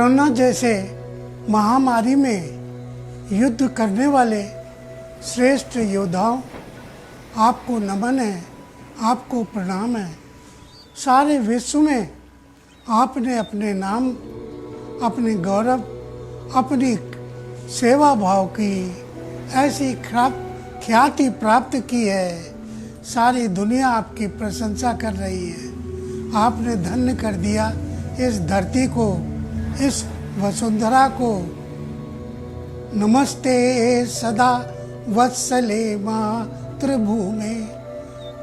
Corona जैसे महामारी में युद्ध करने वाले श्रेष्ठ योद्धाओं, आपको नमन है, आपको प्रणाम है। सारे विश्व में आपने अपने नाम, अपने गौरव, अपनी सेवा भाव की ऐसी ख्याति प्राप्त की है। सारी दुनिया आपकी प्रशंसा कर रही है। आपने धन्य कर दिया इस धरती को, इस वसुंधरा को। नमस्ते सदा वत्सले मातृभूमे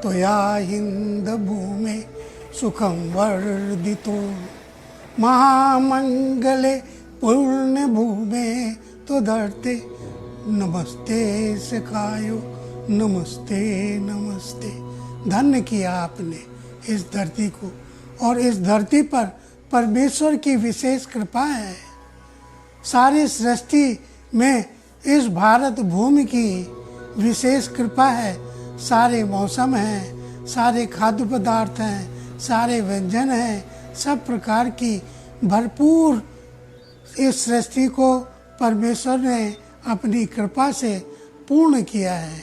त्वया हिंद भूमे सुखम वर्धितो महामंगले पूर्ण भूमे तो धरते नमस्ते सिखायो नमस्ते नमस्ते। धन्य किया आपने इस धरती को, और इस धरती पर परमेश्वर की विशेष कृपा है। सारी सृष्टि में इस भारत भूमि की विशेष कृपा है। सारे मौसम हैं, सारे खाद्य पदार्थ हैं, सारे व्यंजन हैं, सब प्रकार की भरपूर इस सृष्टि को परमेश्वर ने अपनी कृपा से पूर्ण किया है।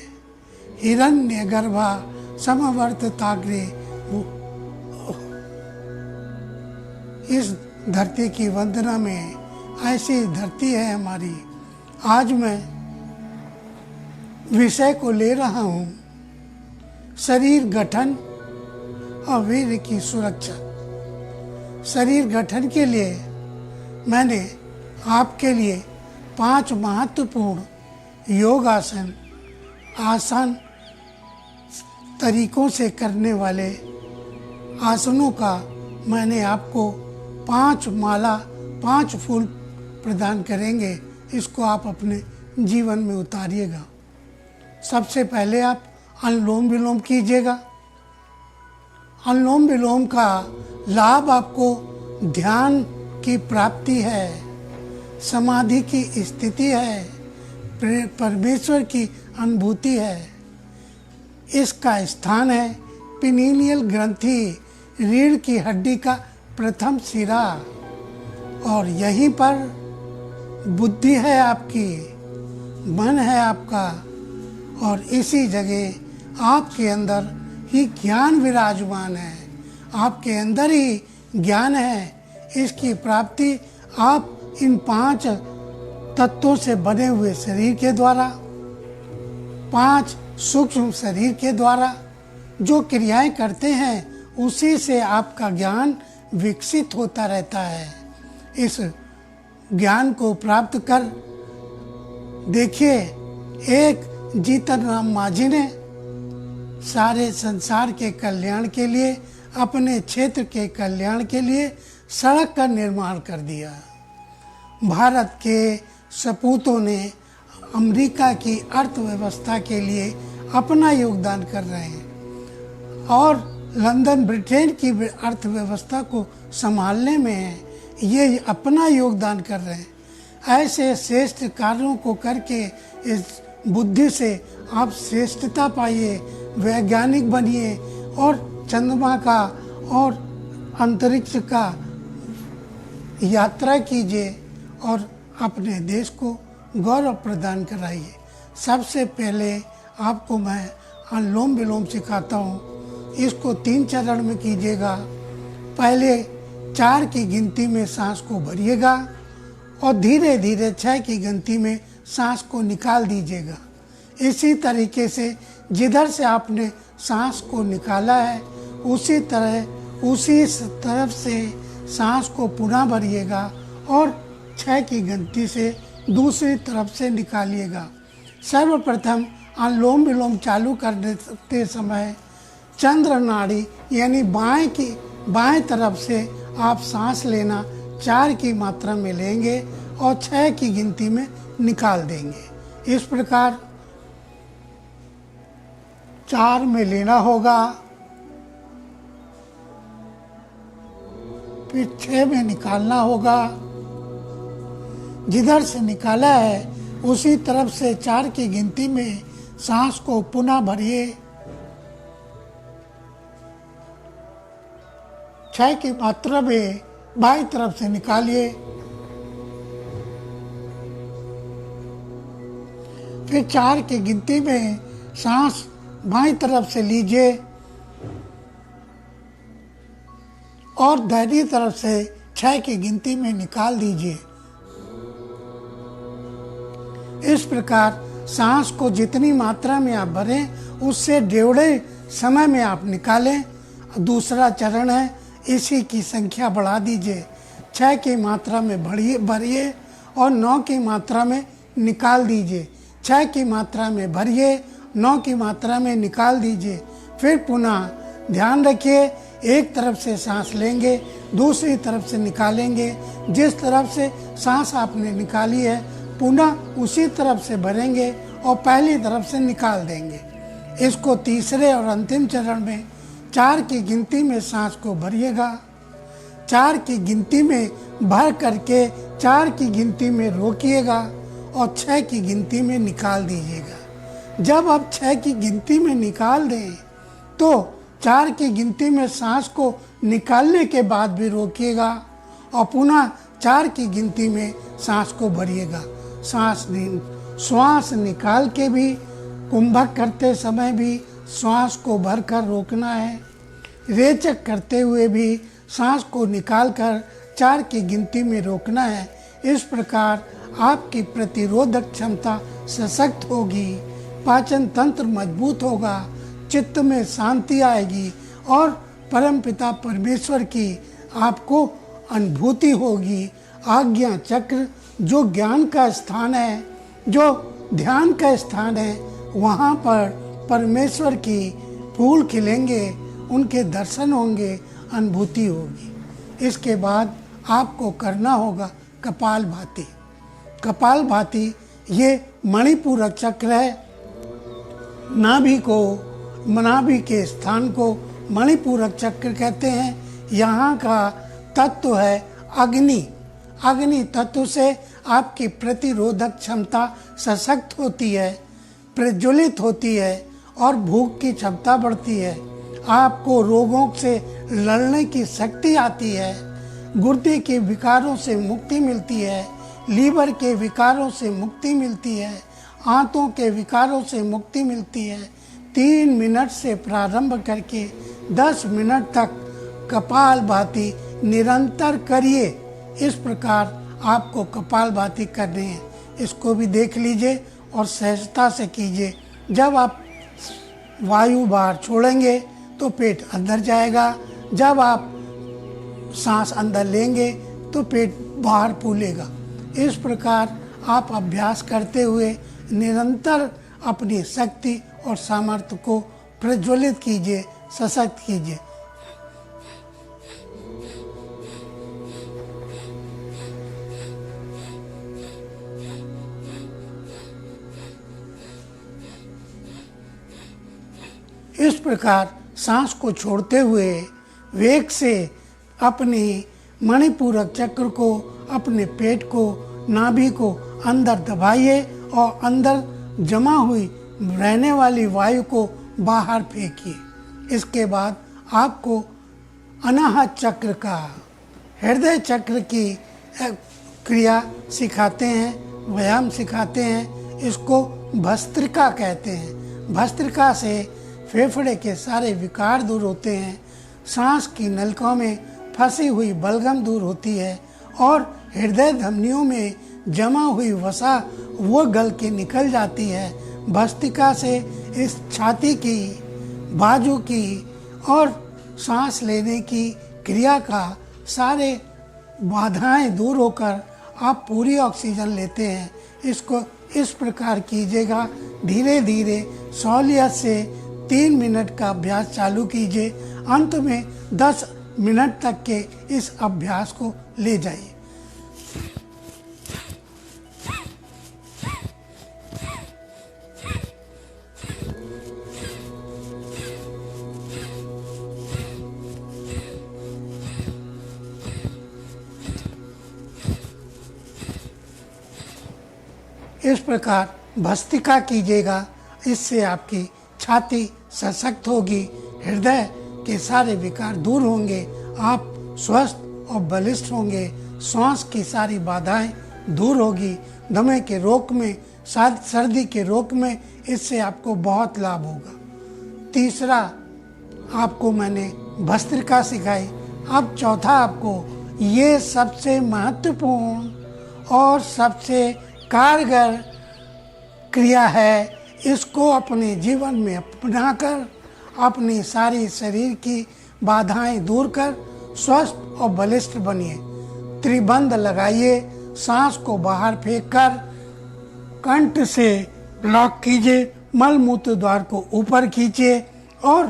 हिरण्य गर्भा समवर्तताग्रे, इस धरती की वंदना में ऐसी धरती है हमारी। आज मैं विषय को ले रहा हूँ शरीर गठन और वीर्य की सुरक्षा। शरीर गठन के लिए मैंने आपके लिए 5 महत्वपूर्ण योग आसन तरीकों से करने वाले आसनों का मैंने आपको 5 माला 5 फूल प्रदान करेंगे। इसको आप अपने जीवन में उतारिएगा। सबसे पहले आप अनुलोम विलोम कीजिएगा। अनुलोम विलोम का लाभ आपको ध्यान की प्राप्ति है, समाधि की स्थिति है, परमेश्वर की अनुभूति है। इसका स्थान है पिनीलियल ग्रंथि, रीढ़ की हड्डी का प्रथम सिरा, और यहीं पर बुद्धि है आपकी, मन है आपका, और इसी जगह आपके अंदर ही ज्ञान विराजमान है। आपके अंदर ही ज्ञान है। इसकी प्राप्ति आप इन 5 तत्वों से बने हुए शरीर के द्वारा, 5 सूक्ष्म शरीर के द्वारा जो क्रियाएं करते हैं, उसी से आपका ज्ञान विकसित होता रहता है। इस ज्ञान को प्राप्त कर देखिए। एक जीतन राम मांझी ने सारे संसार के कल्याण के लिए, अपने क्षेत्र के कल्याण के लिए सड़क का निर्माण कर दिया। भारत के सपूतों ने अमेरिका की अर्थव्यवस्था के लिए अपना योगदान कर रहे हैं, और लंदन ब्रिटेन की अर्थव्यवस्था को संभालने में ये अपना योगदान कर रहे हैं। ऐसे श्रेष्ठ कार्यों को करके इस बुद्धि से आप श्रेष्ठता पाइए, वैज्ञानिक बनिए, और चंद्रमा का और अंतरिक्ष का यात्रा कीजिए और अपने देश को गौरव प्रदान कराइए। सबसे पहले आपको मैं अनुलोम विलोम सिखाता हूँ। इसको 3 चरण में कीजिएगा। पहले 4 की गिनती में सांस को भरिएगा और धीरे धीरे 6 की गिनती में सांस को निकाल दीजिएगा। इसी तरीके से जिधर से आपने सांस को निकाला है, उसी तरफ से सांस को पुनः भरिएगा और 6 की गिनती से दूसरी तरफ से निकालिएगा। सर्वप्रथम अनुलोम विलोम चालू करते समय चंद्र नाड़ी यानी बाएं तरफ से आप सांस लेना 4 की मात्रा में लेंगे और 6 की गिनती में निकाल देंगे। इस प्रकार 4 में लेना होगा, फिर 6 में निकालना होगा। जिधर से निकाला है उसी तरफ से 4 की गिनती में सांस को पुनः भरिए। 6 की मात्रा में बाईं तरफ से निकालिए। फिर 4 की गिनती में सांस बाईं तरफ से लीजिए और दाहिनी तरफ से 6 की गिनती में निकाल दीजिए। इस प्रकार सांस को जितनी मात्रा में आप भरें उससे डेढ़े समय में आप निकालें। दूसरा चरण है, इसी की संख्या बढ़ा दीजिए। 6 की मात्रा में भरिए और 9 की मात्रा में निकाल दीजिए। 6 की मात्रा में भरिए, 9 की मात्रा में निकाल दीजिए। फिर पुनः ध्यान रखिए, एक तरफ से सांस लेंगे, दूसरी तरफ से निकालेंगे। जिस तरफ से सांस आपने निकाली है पुनः उसी तरफ से भरेंगे और पहली तरफ से निकाल देंगे। इसको तीसरे और अंतिम चरण में 4 की गिनती में सांस को भरिएगा। 4 की गिनती में भर करके 4 की गिनती में रोकिएगा और 6 की गिनती में निकाल दीजिएगा। जब आप 6 की गिनती में निकाल दें तो 4 की गिनती में सांस को निकालने के बाद भी रोकिएगा और पुनः 4 की गिनती में सांस को भरिएगा। श्वास निकाल के भी, कुंभक करते समय भी श्वास को भरकर रोकना है। रेचक करते हुए भी सांस को निकालकर 4 की गिनती में रोकना है। इस प्रकार आपकी प्रतिरोधक क्षमता सशक्त होगी, पाचन तंत्र मजबूत होगा, चित्त में शांति आएगी और परमपिता परमेश्वर की आपको अनुभूति होगी। आज्ञा चक्र जो ज्ञान का स्थान है, जो ध्यान का स्थान है, वहाँ पर परमेश्वर की फूल खिलेंगे, उनके दर्शन होंगे, अनुभूति होगी। इसके बाद आपको करना होगा कपालभाति। कपालभाति ये मणिपूरक चक्र है। नाभि के स्थान को मणिपूरक चक्र कहते हैं। यहाँ का तत्व है अग्नि। अग्नि तत्व से आपकी प्रतिरोधक क्षमता सशक्त होती है, प्रज्वलित होती है और भूख की क्षमता बढ़ती है। आपको रोगों से लड़ने की शक्ति आती है। गुर्दे के विकारों से मुक्ति मिलती है, लीवर के विकारों से मुक्ति मिलती है, आंतों के विकारों से मुक्ति मिलती है। 3 मिनट से प्रारंभ करके 10 मिनट तक कपालभाति निरंतर करिए। इस प्रकार आपको कपालभाति करनी है। इसको भी देख लीजिए और सहजता से कीजिए। जब आप वायु बाहर छोड़ेंगे तो पेट अंदर जाएगा, जब आप सांस अंदर लेंगे तो पेट बाहर फूलेगा। इस प्रकार आप अभ्यास करते हुए निरंतर अपनी शक्ति और सामर्थ्य को प्रज्वलित कीजिए, सशक्त कीजिए। इस प्रकार सांस को छोड़ते हुए वेग से अपनी मणिपूरक चक्र को, अपने पेट को, नाभि को अंदर दबाइए और अंदर जमा हुई रहने वाली वायु को बाहर फेंकिए। इसके बाद आपको अनाहत चक्र का, हृदय चक्र की क्रिया सिखाते हैं, व्यायाम सिखाते हैं। इसको भस्त्रिका कहते हैं। भस्त्रिका से फेफड़े के सारे विकार दूर होते हैं, सांस की नलिकाओं में फंसी हुई बलगम दूर होती है और हृदय धमनियों में जमा हुई वसा वो गल के निकल जाती है। भस्त्रिका से इस छाती की, बाजू की और सांस लेने की क्रिया का सारे बाधाएं दूर होकर आप पूरी ऑक्सीजन लेते हैं। इसको इस प्रकार कीजिएगा। धीरे धीरे सहूलियत से 3 मिनट का अभ्यास चालू कीजिए। अंत में 10 मिनट तक के इस अभ्यास को ले जाइए। इस प्रकार भस्त्रिका कीजिएगा। इससे आपकी छाती सशक्त होगी, हृदय के सारे विकार दूर होंगे, आप स्वस्थ और बलिष्ठ होंगे, श्वास की सारी बाधाएं दूर होगी, दमे के रोग में सर्दी के रोग में इससे आपको बहुत लाभ होगा। तीसरा आपको मैंने भस्त्रिका सिखाई। अब चौथा आपको ये सबसे महत्वपूर्ण और सबसे कारगर क्रिया है, इसको अपने जीवन में अपनाकर अपनी सारी शरीर की बाधाएं दूर कर स्वस्थ और बलिष्ठ बनिए। त्रिबंध लगाइए, सांस को बाहर फेंक कर कंठ से लॉक कीजिए, मल मूत्र द्वार को ऊपर खींचिए और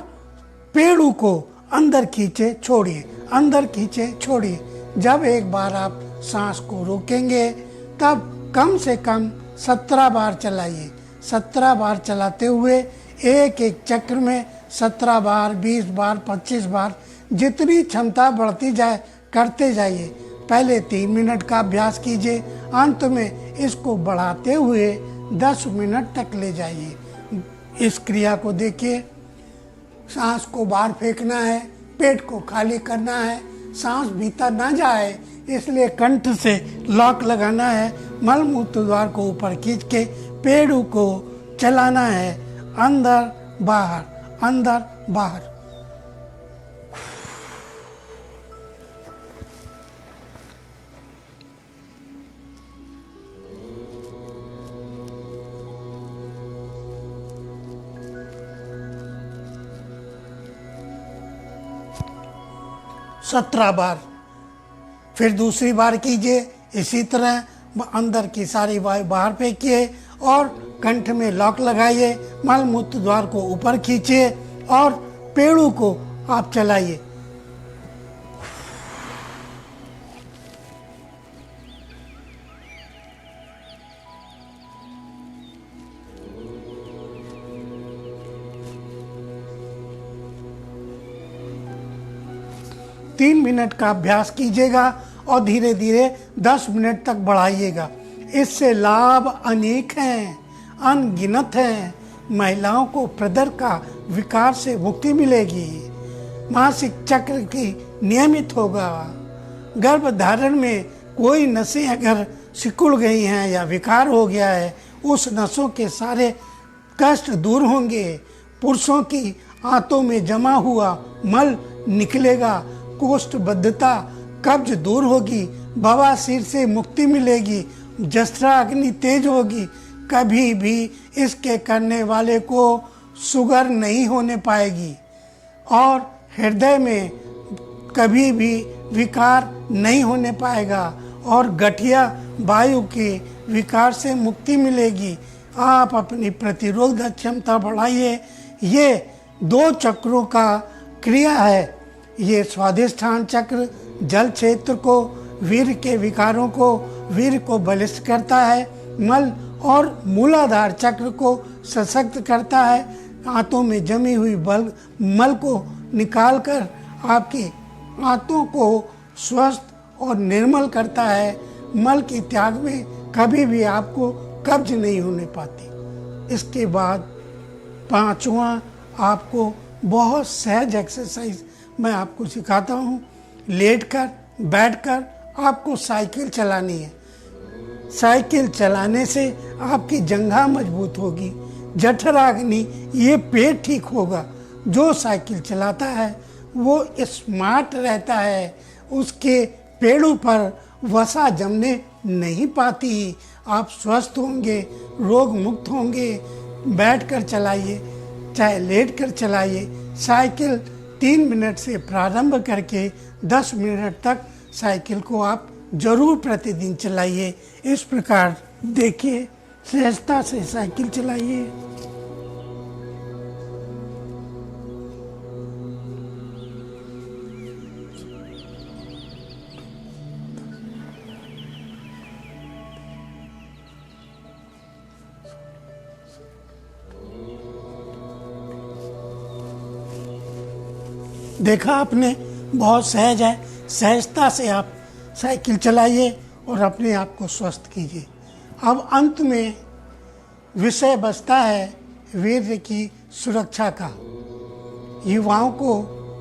पेड़ों को अंदर खींचे छोड़िए, अंदर खींचे छोड़िए। जब एक बार आप सांस को रोकेंगे तब कम से कम 17 बार चलाइए। 17 बार चलाते हुए एक एक चक्र में 17 बार, 20 बार, 25 बार, जितनी क्षमता बढ़ती जाए करते जाइए। पहले 3 मिनट का अभ्यास कीजिए, अंत में इसको बढ़ाते हुए 10 मिनट तक ले जाइए। इस क्रिया को देखिए, सांस को बाहर फेंकना है, पेट को खाली करना है, सांस भीतर ना जाए इसलिए कंठ से लॉक लगाना है, मल मूत्र द्वार को ऊपर खींच के पेड़ों को चलाना है, अंदर बाहर, अंदर बाहर। सत्रह बार। फिर दूसरी बार कीजिए इसी तरह, अंदर की सारी वायु बाहर फेंकिए और कंठ में लॉक लगाइए, मल मूत्र द्वार को ऊपर खींचिए और पेड़ों को आप चलाइए। तीन मिनट का अभ्यास कीजिएगा और धीरे धीरे 10 मिनट तक बढ़ाइएगा। इससे लाभ अनेक हैं, अनगिनत हैं। महिलाओं को प्रदर का विकार से मुक्ति मिलेगी, मासिक चक्र की नियमित होगा, गर्भधारण में कोई नसें अगर सिकुड़ गई हैं या विकार हो गया है, उस नसों के सारे कष्ट दूर होंगे। पुरुषों की आंतों में जमा हुआ मल निकलेगा, कोष्ठबद्धता कब्ज दूर होगी, बवासीर से मुक्ति मिलेगी, जठरा अग्नि तेज होगी। कभी भी इसके करने वाले को शुगर नहीं होने पाएगी और हृदय में कभी भी विकार नहीं होने पाएगा और गठिया वायु के विकार से मुक्ति मिलेगी। आप अपनी प्रतिरोधक क्षमता बढ़ाइए। ये 2 चक्रों का क्रिया है। ये स्वाधिष्ठान चक्र जल क्षेत्र को, वीर के विकारों को, वीर को बलिष्ठ करता है, मल और मूलाधार चक्र को सशक्त करता है, आंतों में जमी हुई मल को निकालकर आपकी आंतों को स्वस्थ और निर्मल करता है। मल की त्याग में कभी भी आपको कब्ज नहीं होने पाती। इसके बाद 5वां आपको बहुत सहज एक्सरसाइज मैं आपको सिखाता हूँ। लेटकर बैठकर आपको साइकिल चलानी है। साइकिल चलाने से आपकी जंघा मजबूत होगी, जठराग्नि ये पेट ठीक होगा। जो साइकिल चलाता है वो स्मार्ट रहता है, उसके पेड़ों पर वसा जमने नहीं पाती। आप स्वस्थ होंगे, रोग मुक्त होंगे। बैठकर चलाइए चाहे लेटकर चलाइए। साइकिल 3 मिनट से प्रारंभ करके 10 मिनट तक साइकिल को आप जरूर प्रतिदिन चलाइए। इस प्रकार देखिए, सहजता से साइकिल चलाइए। देखा आपने, बहुत सहज है। सहजता से आप साइकिल चलाइए और अपने आप को स्वस्थ कीजिए। अब अंत में विषय बचता है वीर्य की सुरक्षा का। युवाओं को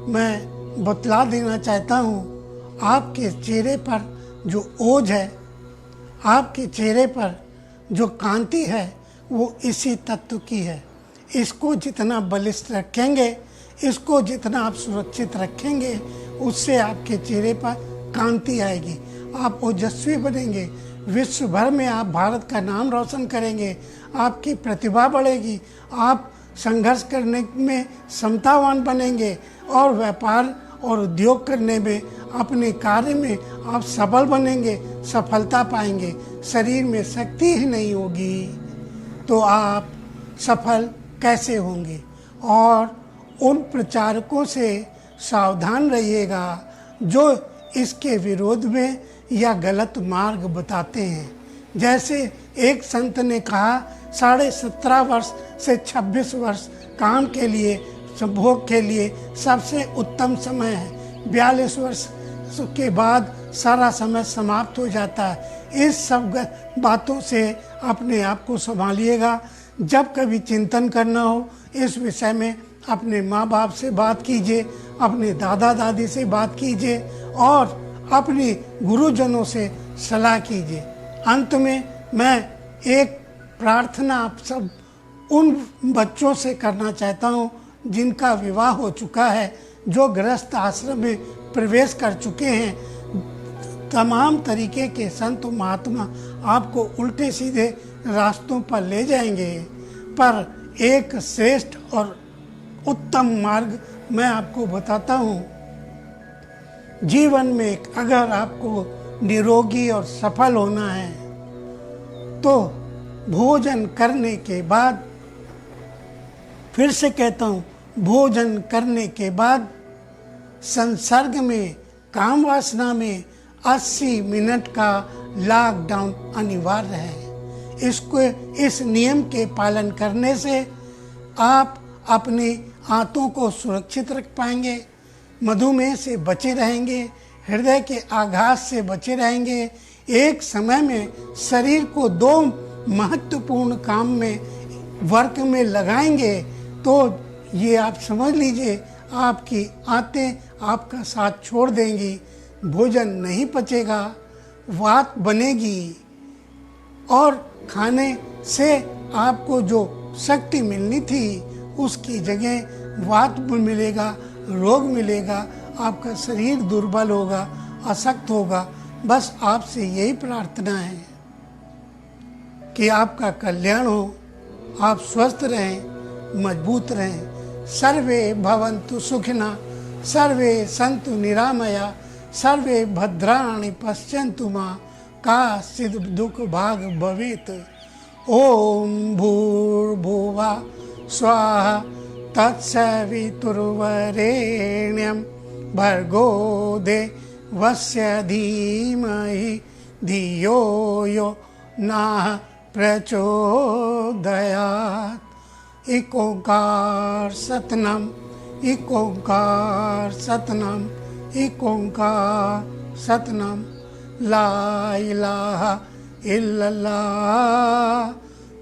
मैं बतला देना चाहता हूँ, आपके चेहरे पर जो ओज है, आपके चेहरे पर जो कांति है वो इसी तत्व की है। इसको जितना बलिष्ठ रखेंगे, इसको जितना आप सुरक्षित रखेंगे, उससे आपके चेहरे पर कांति आएगी, आप ओजस्वी बनेंगे, विश्व भर में आप भारत का नाम रोशन करेंगे, आपकी प्रतिभा बढ़ेगी, आप संघर्ष करने में क्षमतावान बनेंगे और व्यापार और उद्योग करने में, अपने कार्य में आप सफल बनेंगे, सफलता पाएंगे। शरीर में शक्ति ही नहीं होगी तो आप सफल कैसे होंगे? और उन प्रचारकों से सावधान रहिएगा जो इसके विरोध में या गलत मार्ग बताते हैं। जैसे एक संत ने कहा 17.5 वर्ष से 26 वर्ष काम के लिए, भोग के लिए सबसे उत्तम समय है। 42 वर्ष के बाद सारा समय समाप्त हो जाता है। इस सब बातों से अपने आप को संभालिएगा। जब कभी चिंतन करना हो इस विषय में अपने माँ बाप से बात कीजिए, अपने दादा दादी से बात कीजिए और अपने गुरुजनों से सलाह कीजिए। अंत में मैं एक प्रार्थना आप सब उन बच्चों से करना चाहता हूँ जिनका विवाह हो चुका है, जो गृहस्थ आश्रम में प्रवेश कर चुके हैं। तमाम तरीके के संत महात्मा आपको उल्टे सीधे रास्तों पर ले जाएंगे, पर एक श्रेष्ठ और उत्तम मार्ग मैं आपको बताता हूँ। जीवन में अगर आपको निरोगी और सफल होना है तो भोजन करने के बाद, फिर से कहता हूँ, भोजन करने के बाद संसर्ग में, काम वासना में 80 मिनट का लॉकडाउन अनिवार्य है। इस नियम के पालन करने से आप अपने आंतों को सुरक्षित रख पाएंगे, मधुमेह से बचे रहेंगे, हृदय के आघात से बचे रहेंगे। एक समय में शरीर को 2 महत्वपूर्ण काम में, वर्क में लगाएंगे तो ये आप समझ लीजिए आपकी आंतें आपका साथ छोड़ देंगी, भोजन नहीं पचेगा, वात बनेगी और खाने से आपको जो शक्ति मिलनी थी उसकी जगह वात मिलेगा, रोग मिलेगा, आपका शरीर दुर्बल होगा, अशक्त होगा। बस आपसे यही प्रार्थना है कि आपका कल्याण हो, आप स्वस्थ रहें, मजबूत रहें। सर्वे भवन्तु सुखिनः, सर्वे सन्तु निरामया, सर्वे भद्राणि पश्यन्तु मा काचित् दुःख भाग भवेत्। ओम भूर्भुवः स्वाहा तत्सवितुर्वरेण्यं भर्गो देवस्य धीमहि धियो यो नः प्रचोदयात्। एक ओंकार सतनाम, एक ओंकार सतनाम, एक ओंकार सतनाम। ला इलाहा इल्लल्लाह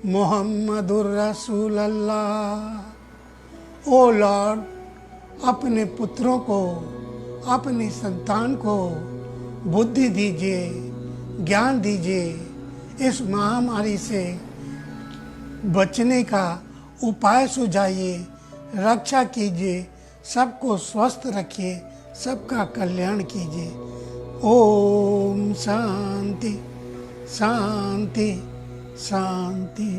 मुहम्मदुर रसूलल्लाह। ओ लॉर्ड, अपने पुत्रों को, अपनी संतान को बुद्धि दीजिए, ज्ञान दीजिए, इस महामारी से बचने का उपाय सुझाइए, रक्षा कीजिए, सबको स्वस्थ रखिए, सबका कल्याण कीजिए। ओम शांति शांति शांति।